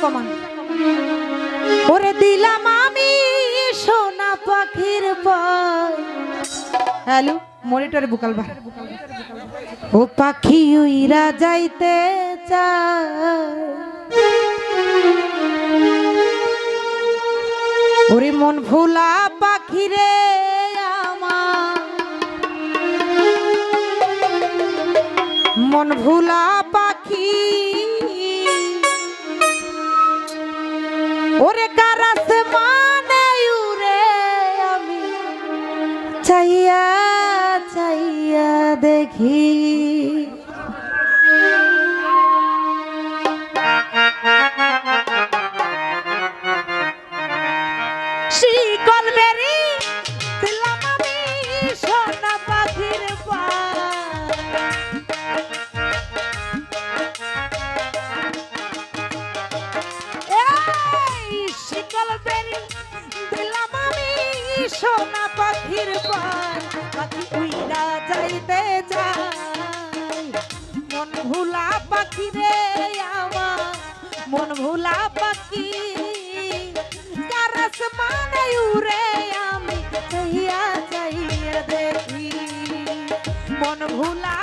কমান। ওরে দিলাম আমি সোনা পাখির পায়। হ্যালো মনিটরে বুকাল বা ও পাখি উইরা যাইতে চায়। ওরে মন ভোলা পাখি রে আমার, মন ভোলা পাখি ওরে কারাস মানে উরে আমি চাইয়া চাইয়া দেখি। শিকল বেরি দিলাম আমি সোনা পাখির পায়। শিকল বেরি দিলাম আমি সোনা পাখির পায়। পাখি উইরা যাইতে চায়, মন ভোলা পাখি রে আমার, মন ভোলা পাখি কারাস মানে উড়ে আমি চাইয়া চাইয়া দেখি। মন ভোলা